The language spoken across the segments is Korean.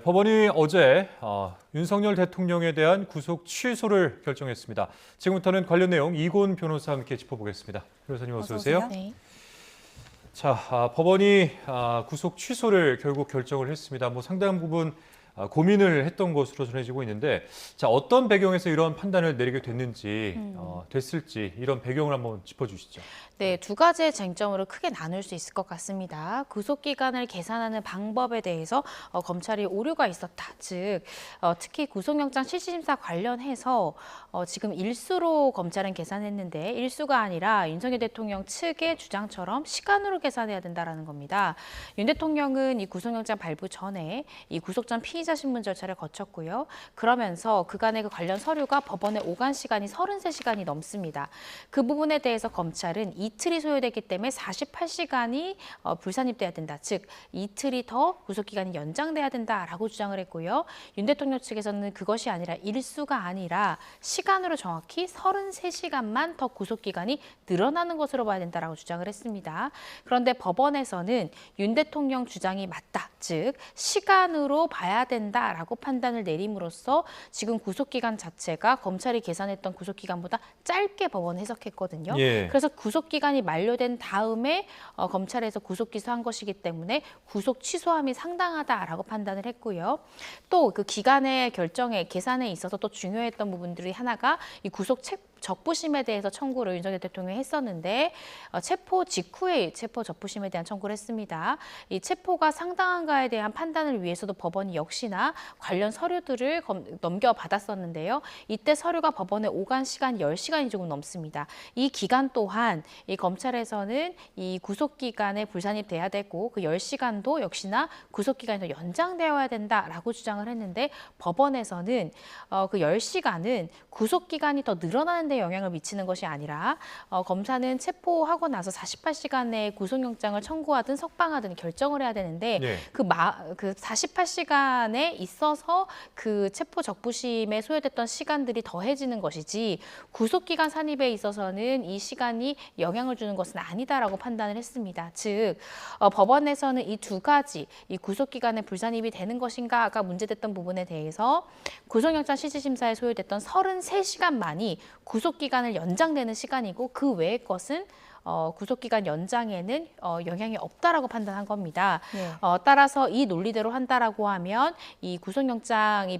법원이 어제 윤석열 대통령에 대한 구속 취소를 결정했습니다. 지금부터는 관련 내용 이곤 변호사와 함께 짚어보겠습니다. 변호사님 어서 오세요. 네. 자, 법원이 구속 취소를 결국 결정을 했습니다. 상당 부분 고민을 했던 것으로 전해지고 있는데, 자, 어떤 배경에서 이런 판단을 내리게 됐는지, 됐을지 이런 배경을 한번 짚어주시죠. 네, 두 가지의 쟁점으로 크게 나눌 수 있을 것 같습니다. 구속기간을 계산하는 방법에 대해서 검찰이 오류가 있었다. 즉, 특히 구속영장 실시심사 관련해서 지금 일수로 검찰은 계산했는데 일수가 아니라 윤석열 대통령 측의 주장처럼 시간으로 계산해야 된다는 겁니다. 윤 대통령은 이 구속영장 발부 전에 이 구속 전 피의자 신문 절차를 거쳤고요. 그러면서 그간의 그 관련 서류가 법원에 오간 시간이 33시간이 넘습니다. 그 부분에 대해서 검찰은 이틀이 소요되기 때문에 48시간이 불산입돼야 된다. 즉 이틀이 더 구속기간이 연장돼야 된다라고 주장을 했고요. 윤 대통령 측에서는 그것이 아니라 일수가 아니라 시간으로 정확히 33시간만 더 구속기간이 늘어나는 것으로 봐야 된다라고 주장을 했습니다. 그런데 법원에서는 윤 대통령 주장이 맞다. 즉 시간으로 봐야 된다라고 판단을 내림으로써 지금 구속기간 자체가 검찰이 계산했던 구속기간보다 짧게 법원 해석했거든요. 예. 그래서 구속기간이 만료된 다음에 검찰에서 구속 기소한 것이기 때문에 구속 취소함이 상당하다라고 판단을 했고요. 또 그 기간의 결정에 계산에 있어서 또 중요했던 부분들이 하나가 이 구속 적부심에 대해서 청구를 윤석열 대통령이 했었는데 체포 직후에 체포 적부심에 대한 청구를 했습니다. 이 체포가 상당한가에 대한 판단을 위해서도 법원이 역시나 관련 서류들을 넘겨받았었는데요. 이때 서류가 법원에 오간 시간 10시간이 조금 넘습니다. 이 기간 또한 이 검찰에서는 이 구속기간에 불산입돼야 되고 그 10시간도 역시나 구속기간이 더 연장되어야 된다라고 주장을 했는데 법원에서는 그 10시간은 구속기간이 더 늘어나는 데 영향을 미치는 것이 아니라 검사는 체포하고 나서 48시간 내에 구속영장을 청구하든 석방하든 결정을 해야 되는데 네. 그 48시간에 있어서 그 체포 적부심에 소요됐던 시간들이 더해지는 것이지 구속기간 산입에 있어서는 이 시간이 영향을 주는 것은 아니다라고 판단을 했습니다. 즉 법원에서는 이 두 가지 이 구속기간에 불산입이 되는 것인가가 문제됐던 부분에 대해서 구속영장 실시심사에 소요됐던 33시간만이 구속기간을 연장되는 시간이고 그 외의 것은 구속기간 연장에는 영향이 없다라고 판단한 겁니다. 네. 따라서 이 논리대로 한다라고 하면 이 구속영장이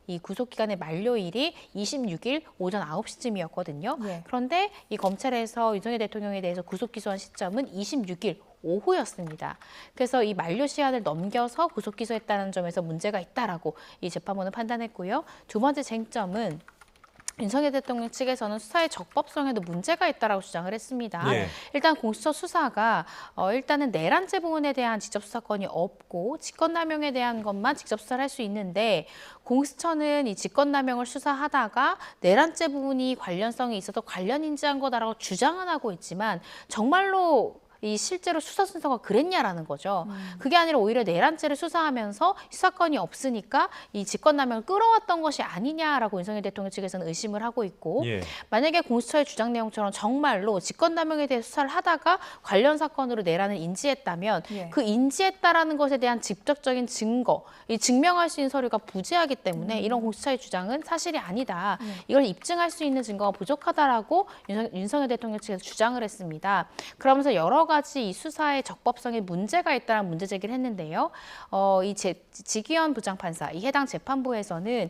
이 구속기간의 만료일이 26일 오전 9시쯤이었거든요. 네. 그런데 이 검찰에서 윤석열 대통령에 대해서 구속기소한 시점은 26일 오후였습니다. 그래서 이 만료 시한을 넘겨서 구속 기소했다는 점에서 문제가 있다라고 이 재판부는 판단했고요. 두 번째 쟁점은 윤석열 대통령 측에서는 수사의 적법성에도 문제가 있다라고 주장을 했습니다. 예. 일단 공수처 수사가 일단은 내란죄 부분에 대한 직접 수사권이 없고 직권남용에 대한 것만 직접 수사를 할 수 있는데 공수처는 이 직권남용을 수사하다가 내란죄 부분이 관련성이 있어서 관련 인지한 거다라고 주장은 하고 있지만 정말로 이 실제로 수사 순서가 그랬냐라는 거죠. 그게 아니라 오히려 내란죄를 수사하면서 수사권이 없으니까 이 직권남용을 끌어왔던 것이 아니냐라고 윤석열 대통령 측에서는 의심을 하고 있고 예. 만약에 공수처의 주장 내용처럼 정말로 직권남용에 대해 수사를 하다가 관련 사건으로 내란을 인지했다면 예. 그 인지했다라는 것에 대한 직접적인 증거, 이 증명할 수 있는 서류가 부재하기 때문에 이런 공수처의 주장은 사실이 아니다. 이걸 입증할 수 있는 증거가 부족하다라고 윤석열 대통령 측에서 주장을 했습니다. 그러면서 여러 가지 이 수사의 적법성에 문제가 있다는 문제 제기를 했는데요. 이 지기현 부장판사, 이 해당 재판부에서는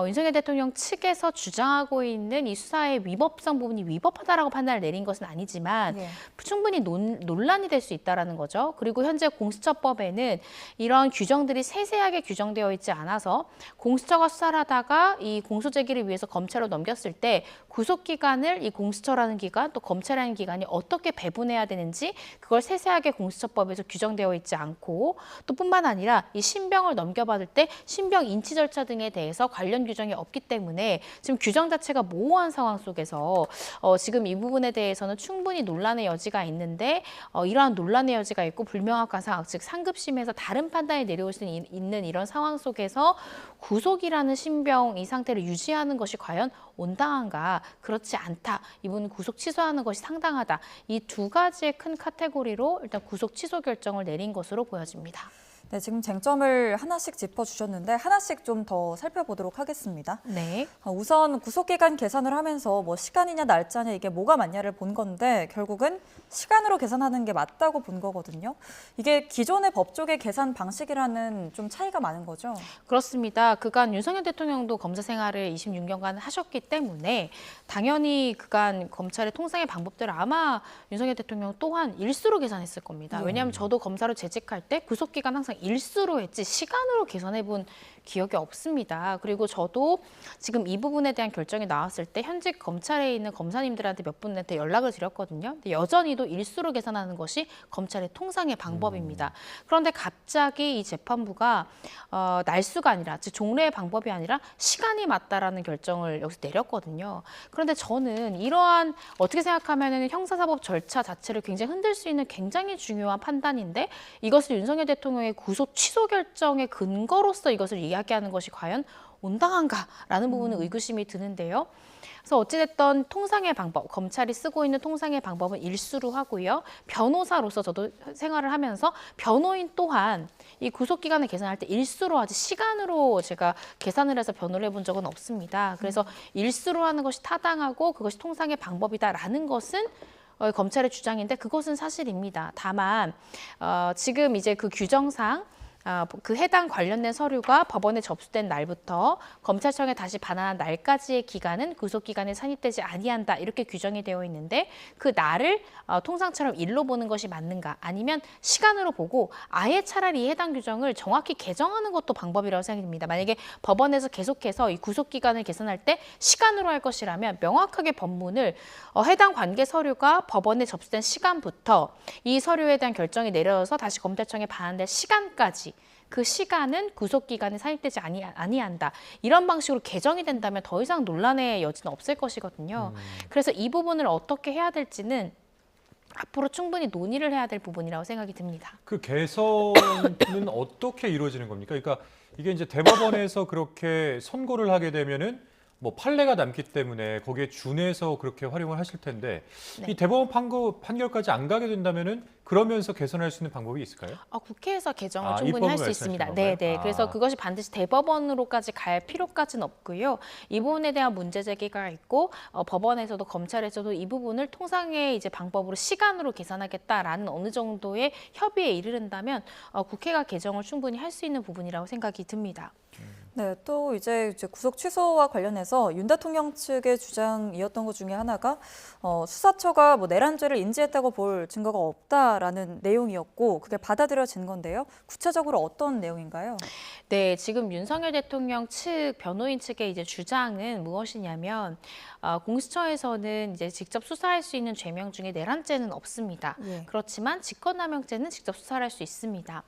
윤석열 대통령 측에서 주장하고 있는 이 수사의 위법성 부분이 위법하다라고 판단을 내린 것은 아니지만 네. 충분히 논란이 될 수 있다라는 거죠. 그리고 현재 공수처법에는 이런 규정들이 세세하게 규정되어 있지 않아서 공수처가 수사를 하다가 이 공소 제기를 위해서 검찰로 넘겼을 때 구속 기간을 이 공수처라는 기관 또 검찰이라는 기관이 어떻게 배분해야 되는지 그걸 세세하게 공수처법에서 규정되어 있지 않고 또 뿐만 아니라 이 신병을 넘겨받을 때 신병 인치 절차 등에 대해서 관련 규정이 없기 때문에 지금 규정 자체가 모호한 상황 속에서 지금 이 부분에 대해서는 충분히 논란의 여지가 있는데 이러한 논란의 여지가 있고 불명확한 상황, 즉 상급심에서 다른 판단이 내려올 수 있는 이런 상황 속에서 구속이라는 신병 이 상태를 유지하는 것이 과연 온당한가? 그렇지 않다. 이분 구속 취소하는 것이 상당하다. 이 두 가지의 큰 카테고리로 일단 구속 취소 결정을 내린 것으로 보여집니다. 네, 지금 쟁점을 하나씩 짚어주셨는데 하나씩 좀 더 살펴보도록 하겠습니다. 네. 우선 구속기간 계산을 하면서 뭐 시간이냐 날짜냐 이게 뭐가 맞냐를 본 건데 결국은 시간으로 계산하는 게 맞다고 본 거거든요. 이게 기존의 법조계 계산 방식이라는 좀 차이가 많은 거죠. 그렇습니다. 그간 윤석열 대통령도 검사 생활을 26년간 하셨기 때문에 당연히 그간 검찰의 통상의 방법대로 아마 윤석열 대통령 또한 일수로 계산했을 겁니다. 왜냐하면 저도 검사로 재직할 때 구속기간 항상 일수로 했지 시간으로 계산해 본 기억이 없습니다. 그리고 저도 지금 이 부분에 대한 결정이 나왔을 때 현직 검찰에 있는 검사님들한테 몇 분한테 연락을 드렸거든요. 근데 여전히도 일수로 계산하는 것이 검찰의 통상의 방법입니다. 그런데 갑자기 이 재판부가 날수가 아니라 즉 종래의 방법이 아니라 시간이 맞다라는 결정을 여기서 내렸거든요. 그런데 저는 이러한 어떻게 생각하면은 형사사법 절차 자체를 굉장히 흔들 수 있는 굉장히 중요한 판단인데 이것을 윤석열 대통령의 구속 취소 결정의 근거로서 이것을 이야기하는 것이 과연 온당한가라는 부분은 의구심이 드는데요. 그래서 어찌됐든 통상의 방법, 검찰이 쓰고 있는 통상의 방법은 일수로 하고요. 변호사로서 저도 생활을 하면서 변호인 또한 이 구속기간을 계산할 때 일수로 하지 시간으로 제가 계산을 해서 변호를 해본 적은 없습니다. 그래서 일수로 하는 것이 타당하고 그것이 통상의 방법이다라는 것은 검찰의 주장인데 그것은 사실입니다. 다만 지금 이제 그 규정상 그 해당 관련된 서류가 법원에 접수된 날부터 검찰청에 다시 반환한 날까지의 기간은 구속기간에 산입되지 아니한다 이렇게 규정이 되어 있는데 그 날을 통상처럼 일로 보는 것이 맞는가 아니면 시간으로 보고 아예 차라리 이 해당 규정을 정확히 개정하는 것도 방법이라고 생각됩니다. 만약에 법원에서 계속해서 이 구속기간을 계산할 때 시간으로 할 것이라면 명확하게 법문을 해당 관계 서류가 법원에 접수된 시간부터 이 서류에 대한 결정이 내려져서 다시 검찰청에 반환될 시간까지 그 시간은 구속기간에 산입되지 아니한다. 이런 방식으로 개정이 된다면 더 이상 논란의 여지는 없을 것이거든요. 그래서 이 부분을 어떻게 해야 될지는 앞으로 충분히 논의를 해야 될 부분이라고 생각이 듭니다. 그 개선은 어떻게 이루어지는 겁니까? 그러니까 이게 이제 대법원에서 그렇게 선고를 하게 되면은 뭐 판례가 남기 때문에 거기에 준해서 그렇게 활용을 하실 텐데 네. 이 대법원 판결까지 안 가게 된다면은 그러면서 개선할 수 있는 방법이 있을까요? 국회에서 개정을 이 충분히 할 수 법을 있습니다. 말씀하시는 네. 건가요? 그래서 그것이 반드시 대법원으로까지 갈 필요까지는 없고요. 이 부분에 대한 문제 제기가 있고 법원에서도 검찰에서도 이 부분을 통상의 이제 방법으로 시간으로 계산하겠다라는 어느 정도의 협의에 이르른다면 국회가 개정을 충분히 할 수 있는 부분이라고 생각이 듭니다. 네, 또 이제 구속 취소와 관련해서 윤 대통령 측의 주장이었던 것 중에 하나가 수사처가 뭐 내란죄를 인지했다고 볼 증거가 없다라는 내용이었고 그게 받아들여진 건데요. 구체적으로 어떤 내용인가요? 네, 지금 윤석열 대통령 측 변호인 측의 이제 주장은 무엇이냐면 공수처에서는 이제 직접 수사할 수 있는 죄명 중에 내란죄는 없습니다. 예. 그렇지만 직권남용죄는 직접 수사를 할 수 있습니다.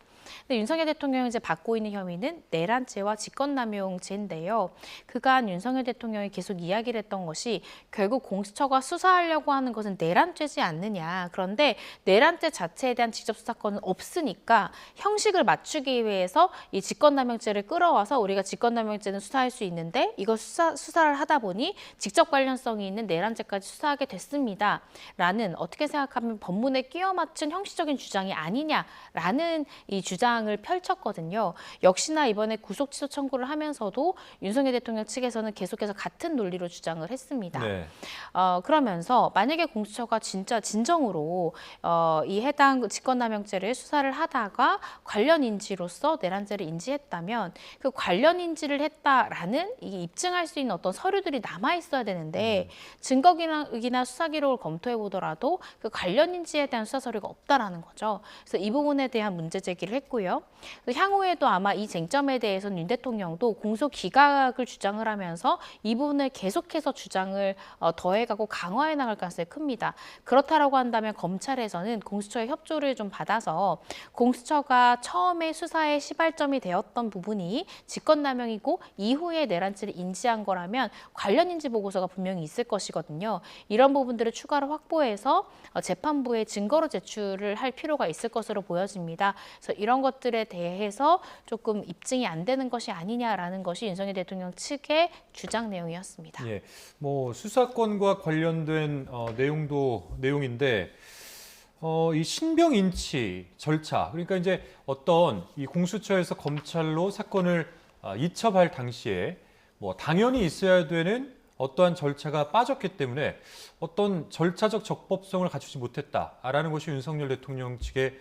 근데 윤석열 대통령이 이제 받고 있는 혐의는 내란죄와 직권남용죄인데요. 그간 윤석열 대통령이 계속 이야기를 했던 것이 결국 공수처가 수사하려고 하는 것은 내란죄지 않느냐. 그런데 내란죄 자체에 대한 직접 수사권은 없으니까 형식을 맞추기 위해서 이 직권남용죄를 끌어와서 우리가 직권남용죄는 수사할 수 있는데 이거 수사를 하다 보니 직접 관련성이 있는 내란죄까지 수사하게 됐습니다. 라는 어떻게 생각하면 법문에 끼워 맞춘 형식적인 주장이 아니냐라는 이 주장을 펼쳤거든요. 역시나 이번에 구속 취소 청구를 하면서도 윤석열 대통령 측에서는 계속해서 같은 논리로 주장을 했습니다. 네. 그러면서 만약에 공수처가 진짜 진정으로 이 해당 직권남용죄를 수사를 하다가 관련 인지로서 내란죄를 인지했다면 그 관련 인지를 했다라는 이게 입증할 수 있는 어떤 서류들이 남아 있어야 되는데 증거기록이나 수사기록을 검토해 보더라도 그 관련 인지에 대한 수사 서류가 없다라는 거죠. 그래서 이 부분에 대한 문제 제기를 했고요. 향후에도 아마 이 쟁점에 대해서는 윤 대통령도 공소 기각을 주장을 하면서 이 부분을 계속해서 주장을 더해가고 강화해 나갈 가능성이 큽니다. 그렇다라고 한다면 검찰에서는 공수처의 협조를 좀 받아서 공수처가 처음에 수사의 시발점이 되었던 부분이 직권남용이고 이후에 내란죄를 인지한 거라면 관련 인지 보고서가 분명히 있을 것이거든요. 이런 부분들을 추가로 확보해서 재판부에 증거로 제출을 할 필요가 있을 것으로 보여집니다. 그래서 이런 것들에 대해서 조금 입증이 안 되는 것이 아니냐라는 것이 윤석열 대통령 측의 주장 내용이었습니다. 예, 뭐 수사권과 관련된 내용인데 이 신병 인치 절차, 그러니까 이제 어떤 이 공수처에서 검찰로 사건을 이첩할 당시에 뭐 당연히 있어야 되는 어떠한 절차가 빠졌기 때문에 어떤 절차적 적법성을 갖추지 못했다라는 것이 윤석열 대통령 측의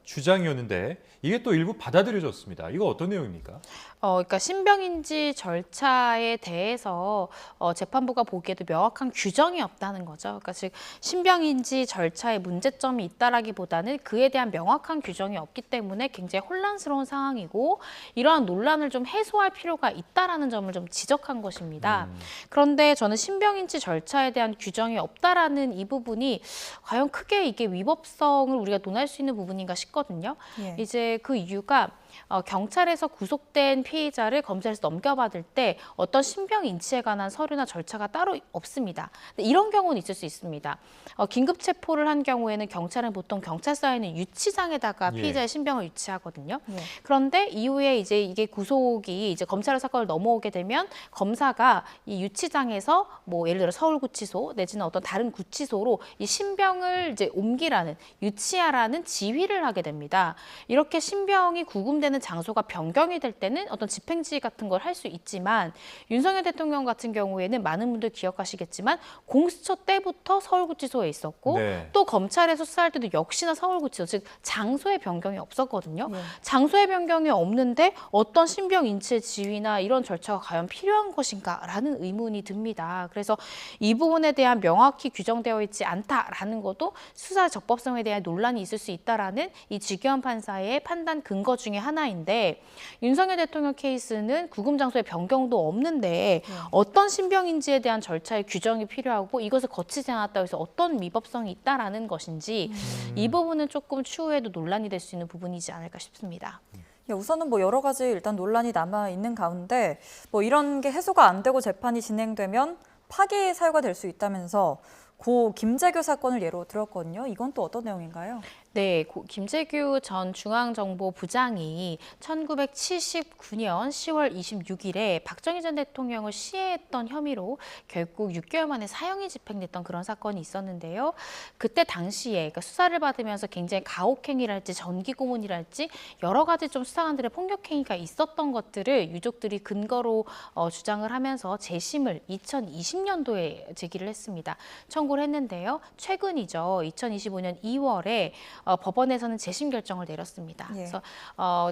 주장이었는데 이게 또 일부 받아들여졌습니다. 이거 어떤 내용입니까? 그러니까 신병인지 절차에 대해서 재판부가 보기에도 명확한 규정이 없다는 거죠. 그러니까 즉 신병인지 절차에 문제점이 있다라기보다는 그에 대한 명확한 규정이 없기 때문에 굉장히 혼란스러운 상황이고 이러한 논란을 좀 해소할 필요가 있다라는 점을 좀 지적한 것입니다. 그런데 저는 신병인지 절차에 대한 규정이 없다라는 이 부분이 과연 크게 이게 위법성을 우리가 논할 수 있는 부분인가 싶거든요. 예. 이제 그 이유가 경찰에서 구속된 피의자를 검찰에서 넘겨받을 때 어떤 신병 인치에 관한 서류나 절차가 따로 없습니다. 근데 이런 경우는 있을 수 있습니다. 긴급 체포를 한 경우에는 경찰은 보통 경찰서에 있는 유치장에다가 예. 피의자의 신병을 유치하거든요. 예. 그런데 이후에 이제 이게 구속이 이제 검찰의 사건을 넘어오게 되면 검사가 이 유치장에서 뭐 예를 들어 서울구치소 내지는 어떤 다른 구치소로 이 신병을 이제 옮기라는 유치하라는 지휘를 하게 됩니다. 이렇게 신병이 구금되는 장소가 변경이 될 때는 어떤 집행지휘 같은 걸 할 수 있지만 윤석열 대통령 같은 경우에는 많은 분들 기억하시겠지만 공수처 때부터 서울구치소에 있었고 네. 또 검찰에서 수사할 때도 역시나 서울구치소 즉 장소의 변경이 없었거든요. 예. 장소의 변경이 없는데 어떤 신병 인치의 지휘나 이런 절차가 과연 필요한 것인가라는 의문이 듭니다. 그래서 이 부분에 대한 명확히 규정되어 있지 않다라는 것도 수사 적법성에 대한 논란이 있을 수 있다라는 이 지규현 판사의 판단 근거 중에 하나인데 윤석열 대통령 케이스는 구금 장소의 변경도 없는데 어떤 신병인지에 대한 절차의 규정이 필요하고 이것을 거치지 않았다고 해서 어떤 위법성이 있다라는 것인지 이 부분은 조금 추후에도 논란이 될 수 있는 부분이지 않을까 싶습니다. 예, 우선은 뭐 여러 가지 일단 논란이 남아 있는 가운데 뭐 이런 게 해소가 안 되고 재판이 진행되면 파기 사유가 될 수 있다면서 고 김재규 사건을 예로 들었거든요. 이건 또 어떤 내용인가요? 네, 김재규 전 중앙정보부장이 1979년 10월 26일에 박정희 전 대통령을 시해했던 혐의로 결국 6개월 만에 사형이 집행됐던 그런 사건이 있었는데요. 그때 당시에 그러니까 수사를 받으면서 굉장히 가혹행위랄지 전기고문이랄지 여러 가지 좀 수사관들의 폭력행위가 있었던 것들을 유족들이 근거로 주장을 하면서 재심을 2020년도에 제기를 했습니다. 청구를 했는데요. 최근이죠. 2025년 2월에 법원에서는 재심 결정을 내렸습니다. 예. 그래서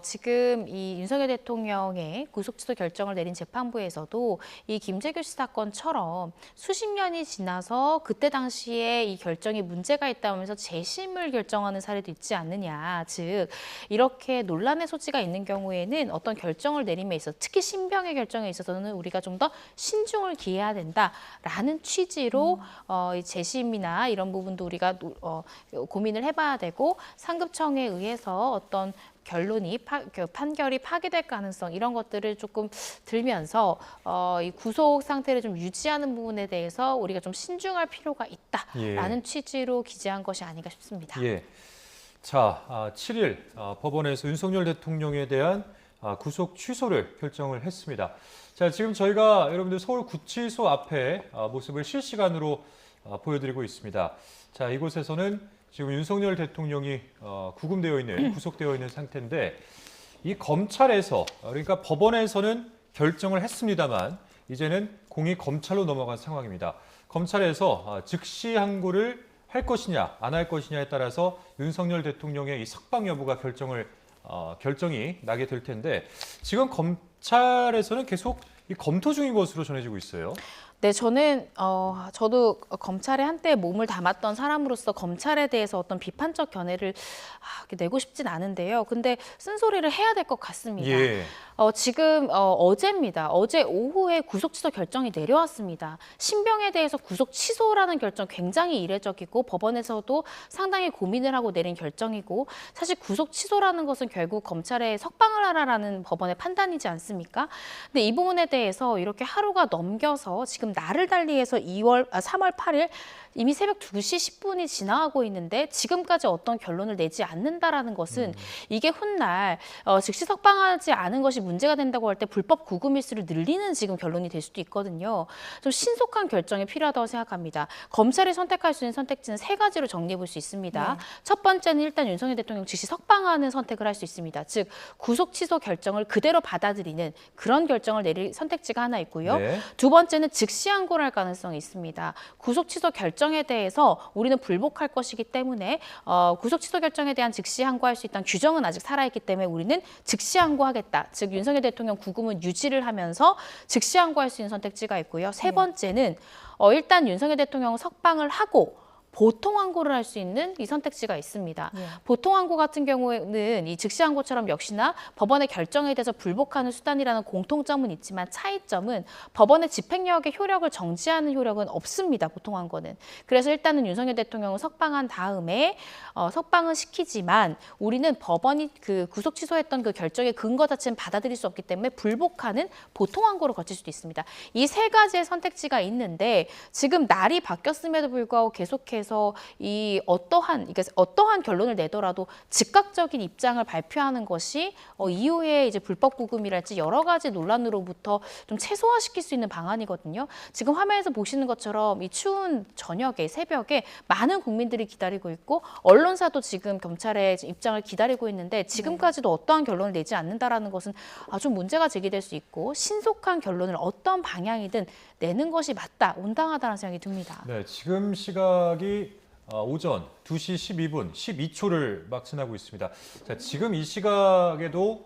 지금 이 윤석열 대통령의 구속 취소 결정을 내린 재판부에서도 이 김재규 씨 사건처럼 수십 년이 지나서 그때 당시에 이 결정이 문제가 있다면서 재심을 결정하는 사례도 있지 않느냐. 즉 이렇게 논란의 소지가 있는 경우에는 어떤 결정을 내림에 있어서 특히 신병의 결정에 있어서는 우리가 좀 더 신중을 기해야 된다라는 취지로 이 재심이나 이런 부분도 우리가 고민을 해봐야 되고 상급청에 의해서 어떤 판결이 파기될 가능성 이런 것들을 조금 들면서 이 구속 상태를 좀 유지하는 부분에 대해서 우리가 좀 신중할 필요가 있다라는 취지로 기재한 것이 아닌가 싶습니다. 예. 자, 7일 법원에서 윤석열 대통령에 대한 구속 취소를 결정을 했습니다. 자, 지금 저희가 여러분들 서울구치소 앞에 모습을 실시간으로 보여드리고 있습니다. 자, 이곳에서는 지금 윤석열 대통령이 구금되어 있는, 구속되어 있는 상태인데 이 검찰에서, 그러니까 법원에서는 결정을 했습니다만 이제는 공이 검찰로 넘어간 상황입니다. 검찰에서 즉시 항고를 할 것이냐, 안 할 것이냐에 따라서 윤석열 대통령의 이 석방 여부가 결정이 나게 될 텐데 지금 검찰에서는 계속 이 검토 중인 것으로 전해지고 있어요. 네, 저도 검찰에 한때 몸을 담았던 사람으로서 검찰에 대해서 어떤 비판적 견해를 내고 싶진 않은데요. 근데 쓴소리를 해야 될 것 같습니다. 예. 지금 어제입니다. 어제 오후에 구속 취소 결정이 내려왔습니다. 신병에 대해서 구속 취소라는 결정 굉장히 이례적이고 법원에서도 상당히 고민을 하고 내린 결정이고 사실 구속 취소라는 것은 결국 검찰에 석방을 하라라는 법원의 판단이지 않습니까? 근데 이 부분에 대해서 이렇게 하루가 넘겨서 지금 지금 날을 달리해서 3월 8일 이미 새벽 2시 10분이 지나가고 있는데 지금까지 어떤 결론을 내지 않는다라는 것은 이게 훗날 즉시 석방하지 않은 것이 문제가 된다고 할 때 불법 구금 일수를 늘리는 지금 결론이 될 수도 있거든요. 좀 신속한 결정이 필요하다고 생각합니다. 검찰이 선택할 수 있는 선택지는 3가지로 정리해 볼 수 있습니다. 네. 첫 번째는 일단 윤석열 대통령 즉시 석방하는 선택을 할 수 있습니다. 즉 구속 취소 결정을 그대로 받아들이는 그런 결정을 내릴 선택지가 하나 있고요. 네. 두 번째는 즉시 항고를 할 가능성이 있습니다. 구속 취소 결정에 대해서 우리는 불복할 것이기 때문에 구속 취소 결정에 대한 즉시 항고할 수 있다는 규정은 아직 살아있기 때문에 우리는 즉시 항고하겠다. 즉 윤석열 대통령 구금은 유지를 하면서 즉시 항고할 수 있는 선택지가 있고요. 세 번째는 일단 윤석열 대통령 석방을 하고 보통 항고를 할 수 있는 이 선택지가 있습니다. 예. 보통 항고 같은 경우에는 이 즉시 항고처럼 역시나 법원의 결정에 대해서 불복하는 수단이라는 공통점은 있지만 차이점은 법원의 집행력의 효력을 정지하는 효력은 없습니다. 보통 항고는. 그래서 일단은 윤석열 대통령을 석방한 다음에 석방은 시키지만 우리는 법원이 그 구속 취소했던 그 결정의 근거 자체는 받아들일 수 없기 때문에 불복하는 보통 항고를 거칠 수도 있습니다. 이 3가지의 선택지가 있는데 지금 날이 바뀌었음에도 불구하고 계속해서 이 어떠한 결론을 내더라도 즉각적인 입장을 발표하는 것이 이후에 이제 불법 구금이랄지 여러 가지 논란으로부터 좀 최소화시킬 수 있는 방안이거든요. 지금 화면에서 보시는 것처럼 이 추운 저녁에 새벽에 많은 국민들이 기다리고 있고 언론사도 지금 검찰의 입장을 기다리고 있는데 지금까지도 어떠한 결론을 내지 않는다라는 것은 아주 문제가 제기될 수 있고 신속한 결론을 어떤 방향이든 내는 것이 맞다, 온당하다는 생각이 듭니다. 네, 지금 시각이 오전 2시 12분 12초를 막 지나고 있습니다. 자, 지금 이 시각에도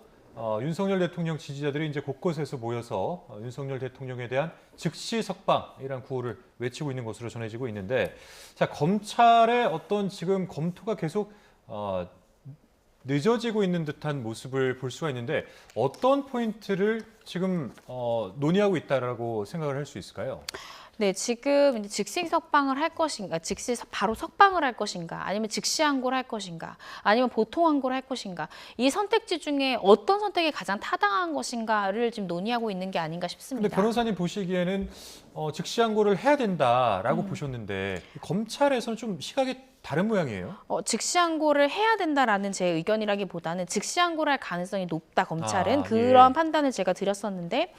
윤석열 대통령 지지자들이 이제 곳곳에서 모여서 윤석열 대통령에 대한 즉시 석방이란 구호를 외치고 있는 것으로 전해지고 있는데, 자, 검찰의 어떤 지금 검토가 계속 늦어지고 있는 듯한 모습을 볼 수가 있는데 어떤 포인트를 지금 논의하고 있다라고 생각을 할 수 있을까요? 네, 지금 이제 즉시 석방을 할 것인가, 즉시 바로 석방을 할 것인가, 아니면 즉시 항고를 할 것인가, 아니면 보통 항고를 할 것인가, 이 선택지 중에 어떤 선택이 가장 타당한 것인가를 지금 논의하고 있는 게 아닌가 싶습니다. 근데 변호사님 보시기에는 즉시 항고를 해야 된다라고 보셨는데 검찰에서는 좀 시각이 다른 모양이에요. 즉시 항고를 해야 된다라는 제 의견이라기보다는 즉시 항고를 할 가능성이 높다, 검찰은. 아, 그런 예. 판단을 제가 드렸었는데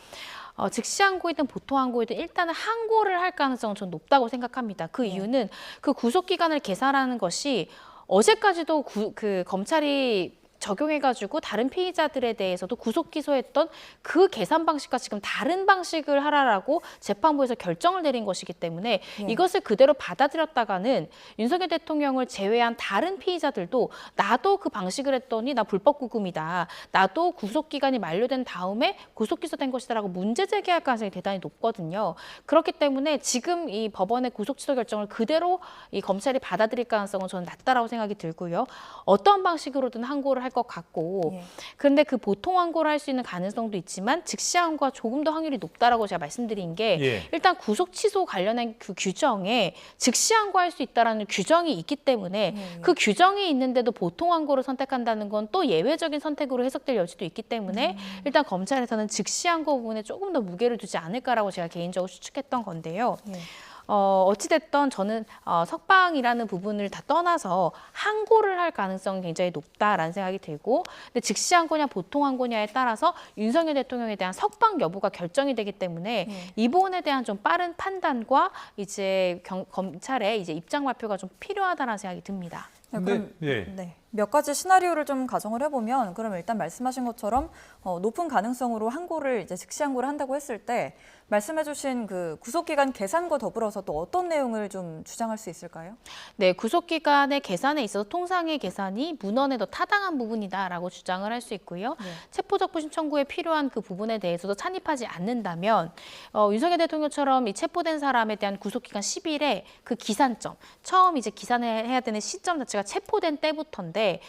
즉시 항고이든 보통 항고이든 일단은 항고를 할 가능성은 전 높다고 생각합니다. 그 이유는 그 구속 기간을 계산하는 것이 어제까지도 그 검찰이 적용해가지고 다른 피의자들에 대해서도 구속 기소했던 그 계산 방식과 지금 다른 방식을 하라라고 재판부에서 결정을 내린 것이기 때문에 이것을 그대로 받아들였다가는 윤석열 대통령을 제외한 다른 피의자들도 나도 그 방식을 했더니 나 불법 구금이다. 나도 구속 기간이 만료된 다음에 구속 기소된 것이다라고 문제 제기할 가능성이 대단히 높거든요. 그렇기 때문에 지금 이 법원의 구속 취소 결정을 그대로 이 검찰이 받아들일 가능성은 저는 낮다라고 생각이 들고요. 어떤 방식으로든 항고를 할 것 같고, 그런데 그 보통 항고를 할 수 있는 가능성도 있지만 즉시 항고가 조금 더 확률이 높다라고 제가 말씀드린 게 일단 구속 취소 관련한 그 규정에 즉시 항고할 수 있다라는 규정이 있기 때문에 그 규정이 있는데도 보통 항고를 선택한다는 건 또 예외적인 선택으로 해석될 여지도 있기 때문에 일단 검찰에서는 즉시 항고 부분에 조금 더 무게를 두지 않을까라고 제가 개인적으로 추측했던 건데요. 어찌됐든 저는 석방이라는 부분을 다 떠나서 항고를 할 가능성이 굉장히 높다라는 생각이 들고, 근데 즉시 항고냐 보통 항고냐에 따라서 윤석열 대통령에 대한 석방 여부가 결정이 되기 때문에 이 부분에 대한 좀 빠른 판단과 이제 검찰의 이제 입장 발표가 좀 필요하다는 생각이 듭니다. 그럼 몇 가지 시나리오를 좀 가정을 해보면, 그럼 일단 말씀하신 것처럼 높은 가능성으로 항고를 이제 즉시 항고를 한다고 했을 때 말씀해주신 그 구속기간 계산과 더불어서 또 어떤 내용을 좀 주장할 수 있을까요? 네, 구속기간의 계산에 있어서 통상의 계산이 문헌에 더 타당한 부분이다라고 주장을 할 수 있고요. 체포적부심 청구에 필요한 그 부분에 대해서도 찬입하지 않는다면 윤석열 대통령처럼 이 체포된 사람에 대한 구속기간 10일에 그 기산점, 처음 이제 기산을 해야 되는 시점 자체가 체포된 때부터인데 있는데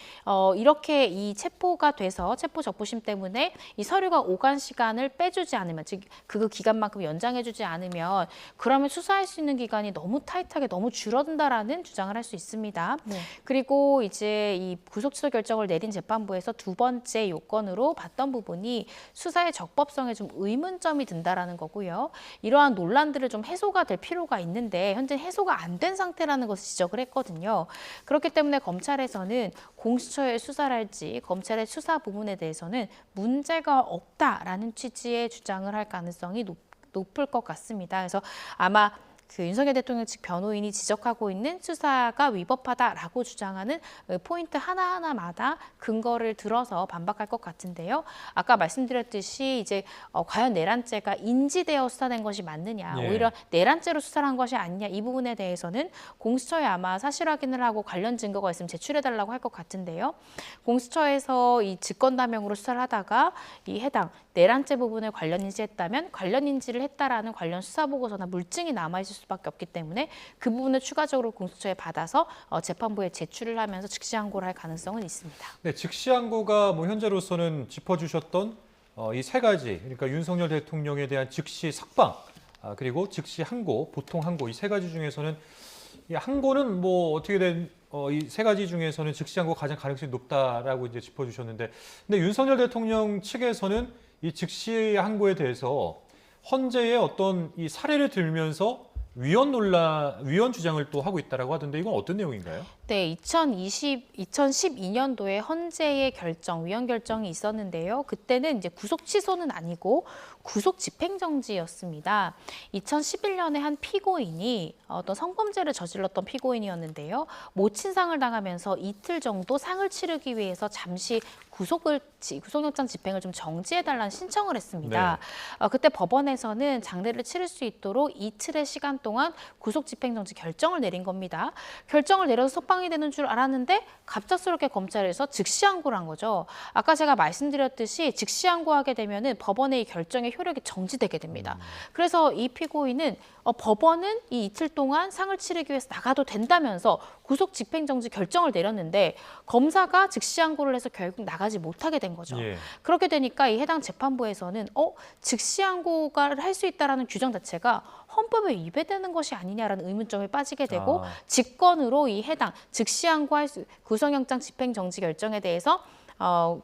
이렇게 이 체포가 돼서 체포 적부심 때문에 이 서류가 오간 시간을 빼주지 않으면, 즉 그 기간만큼 연장해주지 않으면 그러면 수사할 수 있는 기간이 너무 타이트하게 너무 줄어든다라는 주장을 할 수 있습니다. 네. 그리고 이제 이 구속 취소 결정을 내린 재판부에서 두 번째 요건으로 봤던 부분이 수사의 적법성에 좀 의문점이 든다라는 거고요. 이러한 논란들을 좀 해소가 될 필요가 있는데 현재 해소가 안 된 상태라는 것을 지적을 했거든요. 그렇기 때문에 검찰에서는 공수처의 수사를 할지 검찰의 수사 부분에 대해서는 문제가 없다라는 취지의 주장을 할 가능성이 높을 것 같습니다. 그래서 아마 그 윤석열 대통령 측 변호인이 지적하고 있는 수사가 위법하다라고 주장하는 포인트 하나하나마다 근거를 들어서 반박할 것 같은데요. 아까 말씀드렸듯이 이제 과연 내란죄가 인지되어 수사된 것이 맞느냐, 예. 오히려 내란죄로 수사를 한 것이 아니냐, 이 부분에 대해서는 공수처에 아마 사실 확인을 하고 관련 증거가 있으면 제출해달라고 할 것 같은데요. 공수처에서 이 직권남용으로 수사를 하다가 이 해당 내란죄 부분을 관련 인지했다면 관련 인지를 했다라는 관련 수사보고서나 물증이 남아있을 수밖에 없기 때문에 그 부분을 추가적으로 공수처에 받아서 재판부에 제출을 하면서 즉시항고를 할 가능성은 있습니다. 네, 즉시항고가 뭐 현재로서는 짚어주셨던 이 세 가지, 그러니까 윤석열 대통령에 대한 즉시 석방, 그리고 즉시 항고, 보통 항고 이 세 가지 중에서는 이 항고는 뭐 어떻게 된 이 세 가지 중에서는 즉시 항고가 가장 가능성이 높다라고 이제 짚어주셨는데, 근데 윤석열 대통령 측에서는 이 즉시 항고에 대해서 헌재의 어떤 이 사례를 들면서 위헌 주장을 또 하고 있다라고 하던데 이건 어떤 내용인가요? 네, 2012년도에 헌재의 위헌 결정이 있었는데요. 그때는 이제 구속 취소는 아니고 구속 집행정지였습니다. 2011년에 한 피고인이 어떤 성범죄를 저질렀던 피고인이었는데요. 모친상을 당하면서 이틀 정도 상을 치르기 위해서 잠시 구속영장 집행을 좀 정지해달라는 신청을 했습니다. 그때 법원에서는 장례를 치를 수 있도록 이틀의 시간 동안 구속 집행정지 결정을 내린 겁니다. 결정을 내려서 석방이 되는 줄 알았는데 갑작스럽게 검찰에서 즉시항고를 한 거죠. 아까 제가 말씀드렸듯이 즉시항고하게 되면은 법원의 이 결정의 효력이 정지되게 됩니다. 그래서 이 피고인은 법원은 이 이틀 동안 상을 치르기 위해서 나가도 된다면서 구속 집행정지 결정을 내렸는데 검사가 즉시항고를 해서 결국 나가지 못하게 된 거죠. 예. 그렇게 되니까 이 해당 재판부에서는 즉시항고가 할 수 있다라는 규정 자체가 헌법에 위배되는 것이 아니냐라는 의문점에 빠지게 되고 직권으로 이 해당 즉시항고할 수 구속영장 집행정지 결정에 대해서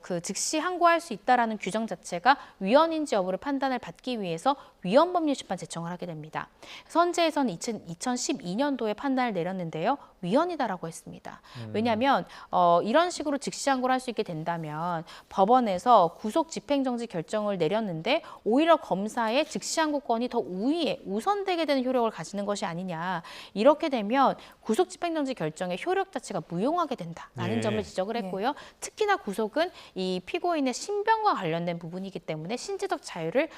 그 즉시 항고할 수 있다라는 규정 자체가 위헌인지 여부를 판단을 받기 위해서 위헌법률심판 제청을 하게 됩니다. 헌재에서는 2012년도에 판단을 내렸는데요. 위헌이다라고 했습니다. 왜냐하면 이런 식으로 즉시 항고를 할 수 있게 된다면 법원에서 구속 집행정지 결정을 내렸는데 오히려 검사의 즉시 항고권이 더 우선되게 되는 효력을 가지는 것이 아니냐. 이렇게 되면 구속 집행정지 결정의 효력 자체가 무용하게 된다라는 예. 점을 지적을 했고요. 특히나 구속은 이 피고인의 신변과 관련된 부분이기 때문에 신지적 자유를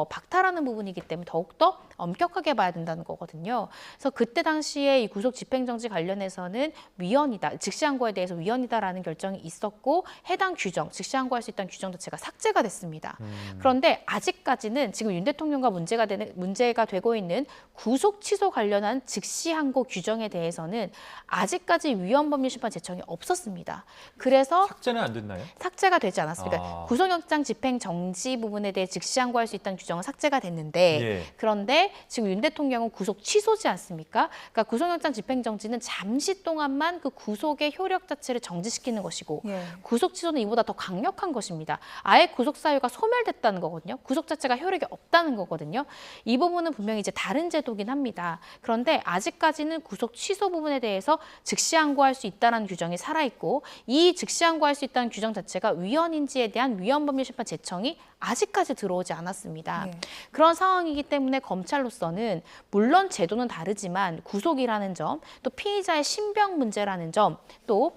박탈하는 부분이기 때문에 더욱더 엄격하게 봐야 된다는 거거든요. 그래서 그때 당시에 이 구속 집행정지 관련해서는 위헌이다, 즉시항고에 대해서 위헌이다라는 결정이 있었고 해당 규정, 즉시항고할 수 있다는 규정 자체가 삭제가 됐습니다. 그런데 아직까지는 지금 윤 대통령과 문제가 되고 있는 구속 취소 관련한 즉시항고 규정에 대해서는 아직까지 위헌법률심판 제청이 없었습니다. 그래서 삭제는 안 됐나요? 삭제가 되지 않았습니다. 구속영장 집행 정지 부분에 대해 즉시항고할 수 있다는 규정은 삭제가 됐는데 예. 그런데 지금 윤 대통령은 구속 취소지 않습니까? 그러니까 구속영장 집행 정지는 잠시 동안만 그 구속의 효력 자체를 정지시키는 것이고 예. 구속 취소는 이보다 더 강력한 것입니다. 아예 구속 사유가 소멸됐다는 거거든요. 구속 자체가 효력이 없다는 거거든요. 이 부분은 분명히 이제 다른 제도긴 합니다. 그런데 아직까지는 구속 취소 부분에 대해서 즉시항고할 수 있다는 규정이 살아있고 이 즉시항고할 수 있다는 규정 자체가 위헌인지에 대한 위헌법률심판 제청이 아직까지 들어오지 않았습니다. 네. 그런 상황이기 때문에 검찰로서는 물론 제도는 다르지만 구속이라는 점, 또 피의자의 신병 문제라는 점, 또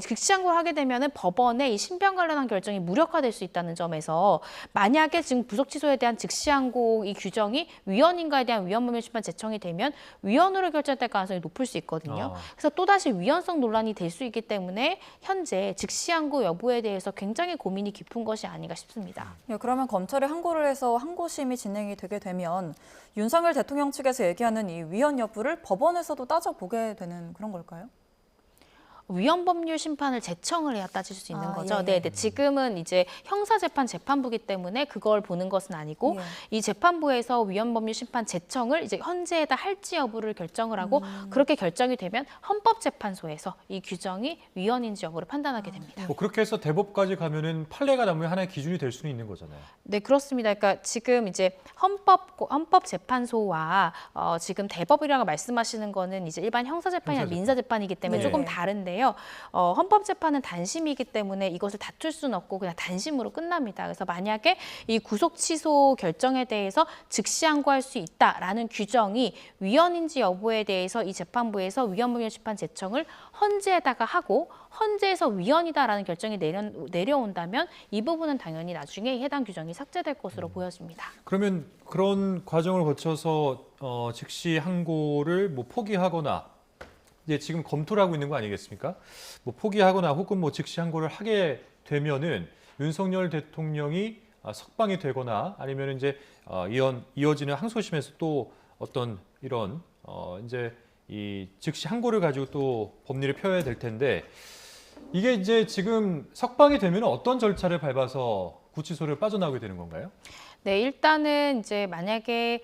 즉시항고를 하게 되면은 법원의 이 신병 관련한 결정이 무력화될 수 있다는 점에서 만약에 지금 구속 취소에 대한 즉시항고 이 규정이 위헌인가에 대한 위헌법률심판 제청이 되면 위헌으로 결정될 가능성이 높을 수 있거든요. 그래서 또다시 위헌성 논란이 될 수 있기 때문에 현재 즉시항고 여부에 대해서 굉장히 고민이 깊은 것이 아닌가 싶습니다. 예, 그러면 검찰이 항고를 해서 항고심이 진행이 되게 되면 윤석열 대통령 측에서 얘기하는 이 위헌 여부를 법원에서도 따져보게 되는 그런 걸까요? 위헌법률 심판을 제청을 해야 따질 수 있는 거죠. 예, 예. 네, 지금은 이제 형사재판 재판부기 때문에 그걸 보는 것은 아니고 예. 이 재판부에서 위헌법률 심판 제청을 이제 헌재에다 할지 여부를 결정을 하고 그렇게 결정이 되면 헌법재판소에서 이 규정이 위헌인지 여부를 판단하게 됩니다. 뭐 그렇게 해서 대법까지 가면은 판례가 나면 하나의 기준이 될 수는 있는 거잖아요. 네, 그렇습니다. 그러니까 지금 이제 헌법재판소와 지금 대법이라고 말씀하시는 거는 이제 일반 형사재판이나 형사재판. 민사재판이기 때문에 네. 조금 다른데요. 헌법재판은 단심이기 때문에 이것을 다툴 수는 없고 그냥 단심으로 끝납니다. 그래서 만약에 이 구속 취소 결정에 대해서 즉시 항고할 수 있다라는 규정이 위헌인지 여부에 대해서 이 재판부에서 위헌법률 심판 제청을 헌재에다가 하고 헌재에서 위헌이다라는 결정이 내려온다면 이 부분은 당연히 나중에 해당 규정이 삭제될 것으로 보여집니다. 그러면 그런 과정을 거쳐서 즉시 항고를 뭐 포기하거나 이제 지금 검토를 하고 있는 거 아니겠습니까? 뭐 포기하거나 혹은 뭐 즉시 항고를 하게 되면은 윤석열 대통령이 석방이 되거나 아니면 이제 이어지는 항소심에서 또 어떤 이런 이제 이 즉시 항고를 가지고 또 법리를 펴야 될 텐데 이게 이제 지금 석방이 되면 어떤 절차를 밟아서 구치소를 빠져나오게 되는 건가요? 네, 일단은 이제 만약에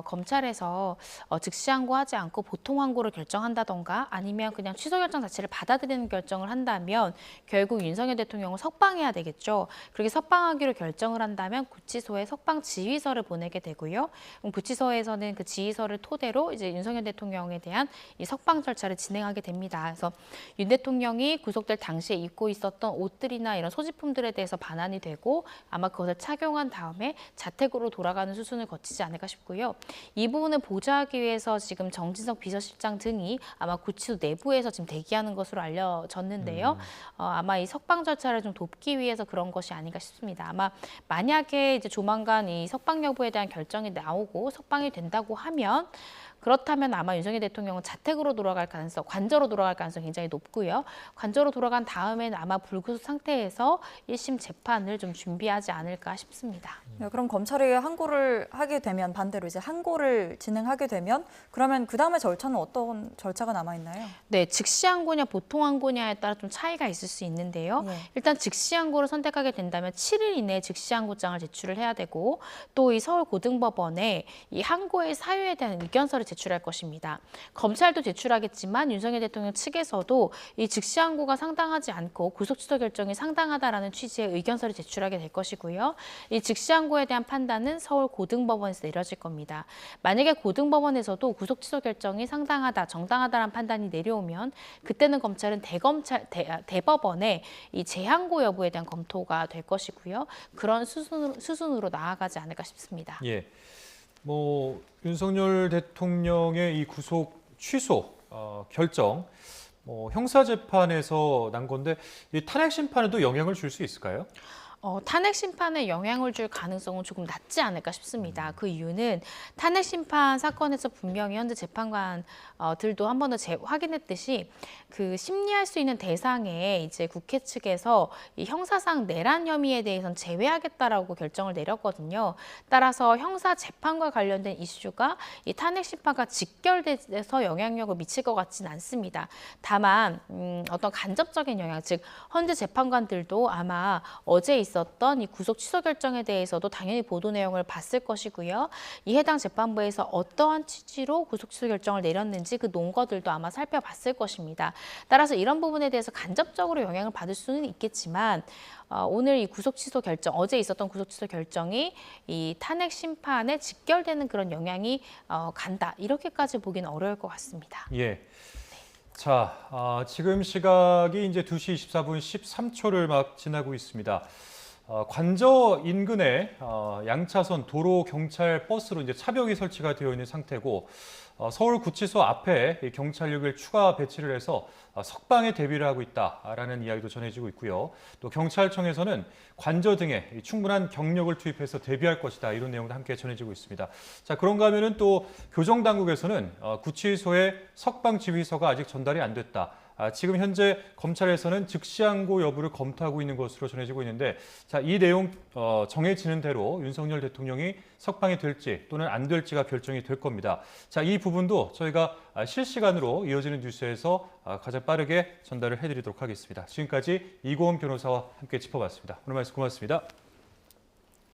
검찰에서 즉시 항고하지 않고 보통 항고를 결정한다던가 아니면 그냥 취소 결정 자체를 받아들이는 결정을 한다면 결국 윤석열 대통령은 석방해야 되겠죠. 그렇게 석방하기로 결정을 한다면 구치소에 석방 지휘서를 보내게 되고요. 그럼 구치소에서는 그 지휘서를 토대로 이제 윤석열 대통령에 대한 이 석방 절차를 진행하게 됩니다. 그래서 윤 대통령이 구속될 당시에 입고 있었던 옷들이나 이런 소지품들에 대해서 반환이 되고 아마 그것을 착용한 다음에 자택으로 돌아가는 수순을 거치지 않을까 싶고요. 이 부분을 보좌하기 위해서 지금 정진석 비서실장 등이 아마 구치소 내부에서 지금 대기하는 것으로 알려졌는데요. 아마 이 석방 절차를 좀 돕기 위해서 그런 것이 아닌가 싶습니다. 아마 만약에 이제 조만간 이 석방 여부에 대한 결정이 나오고 석방이 된다고 하면 그렇다면 아마 윤석열 대통령은 자택으로 돌아갈 가능성, 관저로 돌아갈 가능성이 굉장히 높고요. 관저로 돌아간 다음에는 아마 불구속 상태에서 1심 재판을 좀 준비하지 않을까 싶습니다. 네, 그럼 검찰이 항고를 하게 되면 반대로 이제 항고를 진행하게 되면 그러면 그 다음에 절차는 어떤 절차가 남아 있나요? 네, 즉시 항고냐 보통 항고냐에 따라 좀 차이가 있을 수 있는데요. 예. 일단 즉시 항고를 선택하게 된다면 7일 이내에 즉시 항고장을 제출을 해야 되고 또 이 서울고등법원에 이 항고의 사유에 대한 의견서를 제출할 것입니다. 검찰도 제출하겠지만 윤석열 대통령 측에서도 이 즉시 항고가 상당하지 않고 구속 취소 결정이 상당하다라는 취지의 의견서를 제출하게 될 것이고요. 이 즉시 항고에 대한 판단은 서울고등법원에서 내려질 겁니다. 만약에 고등법원에서도 구속 취소 결정이 상당하다, 정당하다라는 판단이 내려오면 그때는 검찰은 대법원에 이 재항고 여부에 대한 검토가 될 것이고요. 그런 수순으로 나아가지 않을까 싶습니다. 예. 뭐 윤석열 대통령의 이 구속 취소 결정 형사 재판에서 난 건데 이 탄핵 심판에도 영향을 줄 수 있을까요? 탄핵 심판에 영향을 줄 가능성은 조금 낮지 않을까 싶습니다. 그 이유는 탄핵 심판 사건에서 분명히 현재 재판관들도 한 번 더 확인했듯이 그 심리할 수 있는 대상에 이제 국회 측에서 이 형사상 내란 혐의에 대해서는 제외하겠다라고 결정을 내렸거든요. 따라서 형사 재판과 관련된 이슈가 이 탄핵 심판과 직결돼서 영향력을 미칠 것 같지는 않습니다. 다만 어떤 간접적인 영향, 즉 현재 재판관들도 아마 어제 있었던 이 구속 취소 결정에 대해서도 당연히 보도 내용을 봤을 것이고요. 이 해당 재판부에서 어떠한 취지로 구속 취소 결정을 내렸는지 그 논거들도 아마 살펴봤을 것입니다. 따라서 이런 부분에 대해서 간접적으로 영향을 받을 수는 있겠지만 오늘 이 구속 취소 결정, 어제 있었던 구속 취소 결정이 이 탄핵 심판에 직결되는 그런 영향이 간다. 이렇게까지 보기는 어려울 것 같습니다. 예. 자, 지금 시각이 이제 2시 24분 13초를 막 지나고 있습니다. 관저 인근에 양차선 도로 경찰 버스로 이제 차벽이 설치가 되어 있는 상태고 서울구치소 앞에 이 경찰력을 추가 배치를 해서 석방에 대비를 하고 있다라는 이야기도 전해지고 있고요. 또 경찰청에서는 관저 등에 충분한 경력을 투입해서 대비할 것이다 이런 내용도 함께 전해지고 있습니다. 자, 그런가 하면은 또 교정당국에서는 구치소에 석방 지휘서가 아직 전달이 안 됐다. 지금 현재 검찰에서는 즉시항고 여부를 검토하고 있는 것으로 전해지고 있는데 자, 이 내용 정해지는 대로 윤석열 대통령이 석방이 될지 또는 안 될지가 결정이 될 겁니다. 자, 이 부분도 저희가 실시간으로 이어지는 뉴스에서 가장 빠르게 전달을 해드리도록 하겠습니다. 지금까지 이고은 변호사와 함께 짚어봤습니다. 오늘 말씀 고맙습니다.